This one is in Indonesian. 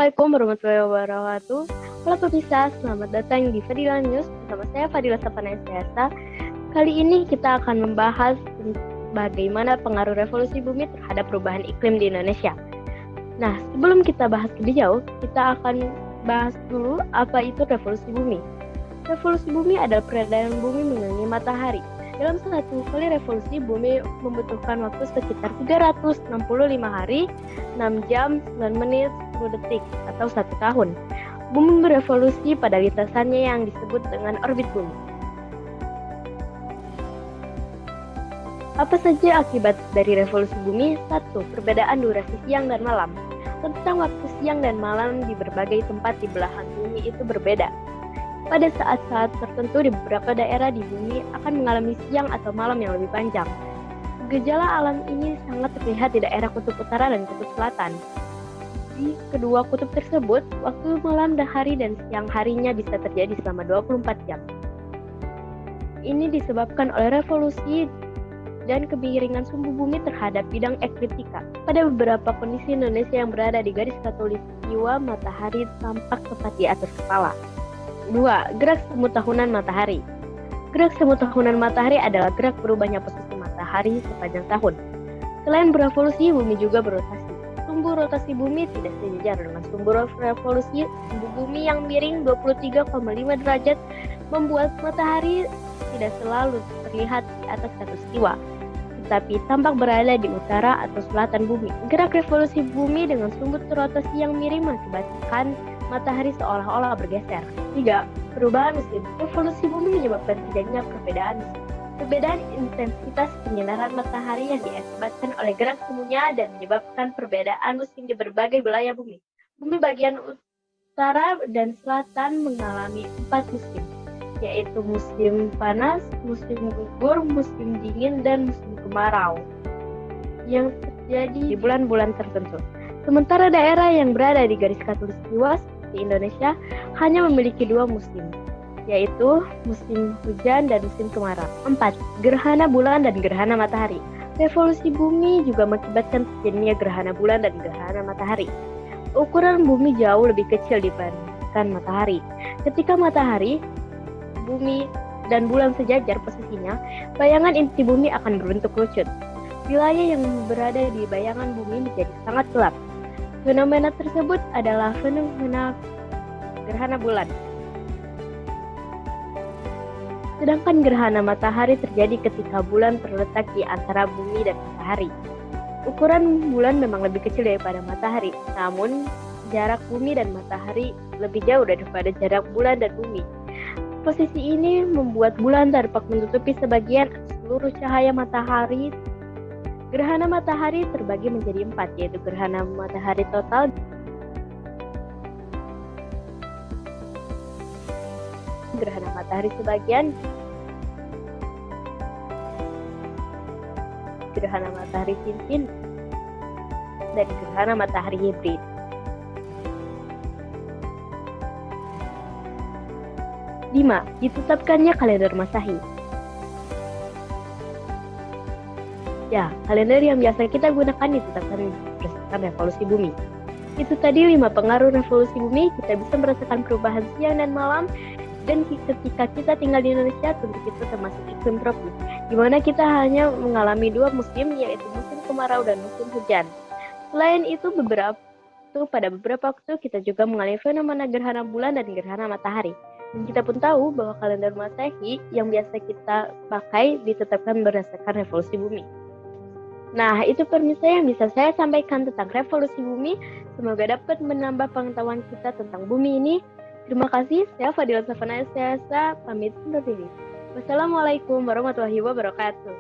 Assalamualaikum warahmatullahi wabarakatuh. Halo pemirsa, selamat datang di Fadila News bersama saya Fadila Sapana Estiasa. Kali ini kita akan membahas bagaimana pengaruh revolusi bumi terhadap perubahan iklim di Indonesia. Nah, sebelum kita bahas lebih jauh, kita akan bahas dulu apa itu revolusi bumi. Revolusi bumi adalah peredaran bumi mengelilingi matahari. Dalam satu kali revolusi, bumi membutuhkan waktu sekitar 365 hari, 6 jam, 9 menit, 10 detik, atau 1 tahun. Bumi berevolusi pada lintasannya yang disebut dengan orbit bumi. Apa saja akibat dari revolusi bumi? 1. Perbedaan durasi siang dan malam. Tentang waktu siang dan malam di berbagai tempat di belahan bumi itu berbeda. Pada saat-saat tertentu di beberapa daerah di bumi akan mengalami siang atau malam yang lebih panjang. Gejala alam ini sangat terlihat di daerah kutub utara dan kutub selatan. Di kedua kutub tersebut, waktu malam dan hari dan siang harinya bisa terjadi selama 24 jam. Ini disebabkan oleh revolusi dan kemiringan sumbu bumi terhadap bidang ekliptika. Pada beberapa kondisi Indonesia yang berada di garis khatulistiwa, matahari tampak tepat di atas kepala. 2. Gerak semu tahunan matahari. Gerak semu tahunan matahari adalah gerak berubahnya posisi matahari sepanjang tahun. Selain berevolusi, bumi juga berotasi. Sumbu rotasi bumi tidak sejajar dengan sumbu revolusi. Sumbu bumi yang miring 23,5 derajat membuat matahari tidak selalu terlihat di atas khatulistiwa, tetapi tampak berada di utara atau selatan bumi. Gerak revolusi bumi dengan sumbu rotasi yang miring mengakibatkan matahari seolah-olah bergeser. 3. Perubahan musim. Revolusi bumi menyebabkan terjadinya perbedaan musim. Perbedaan intensitas penyinaran matahari yang diakibatkan oleh gerak semuanya dan menyebabkan perbedaan musim di berbagai wilayah bumi. Bumi bagian utara dan selatan mengalami 4 musim, yaitu musim panas, musim gugur, musim dingin, dan musim kemarau yang terjadi di bulan-bulan tertentu. Sementara daerah yang berada di garis khatulistiwa di Indonesia hanya memiliki 2 musim, yaitu musim hujan dan musim kemarau. 4. Gerhana bulan dan gerhana matahari. Revolusi bumi juga mengakibatkan terjadinya gerhana bulan dan gerhana matahari. Ukuran bumi jauh lebih kecil dibandingkan matahari. Ketika matahari, bumi, dan bulan sejajar posisinya, bayangan inti bumi akan berbentuk kerucut. Wilayah yang berada di bayangan bumi menjadi sangat gelap. Fenomena tersebut adalah fenomena gerhana bulan. Sedangkan gerhana matahari terjadi ketika bulan terletak di antara bumi dan matahari. Ukuran bulan memang lebih kecil daripada matahari, namun jarak bumi dan matahari lebih jauh daripada jarak bulan dan bumi. Posisi ini membuat bulan dapat menutupi sebagian seluruh cahaya matahari. Gerhana matahari terbagi menjadi 4, yaitu gerhana matahari total, gerhana matahari sebagian, gerhana matahari cincin, dan gerhana matahari hibrid. 5. Ditetapkannya kalender Masehi. Ya, kalender yang biasa kita gunakan ditetapkan berdasarkan revolusi bumi. Itu tadi 5 pengaruh revolusi bumi. Kita bisa merasakan perubahan siang dan malam. Dan ketika kita tinggal di Indonesia, tentu kita termasuk iklim tropis, di mana kita hanya mengalami 2 musim, yaitu musim kemarau dan musim hujan. Selain itu, pada beberapa waktu kita juga mengalami fenomena gerhana bulan dan gerhana matahari. Dan kita pun tahu bahwa kalender Masehi yang biasa kita pakai ditetapkan berdasarkan revolusi bumi. Nah, itu pemirsa yang bisa saya sampaikan tentang revolusi bumi. Semoga dapat menambah pengetahuan kita tentang bumi ini. Terima kasih, saya Fadila Sapana Estiasa, pamit undur diri. Wassalamualaikum warahmatullahi wabarakatuh.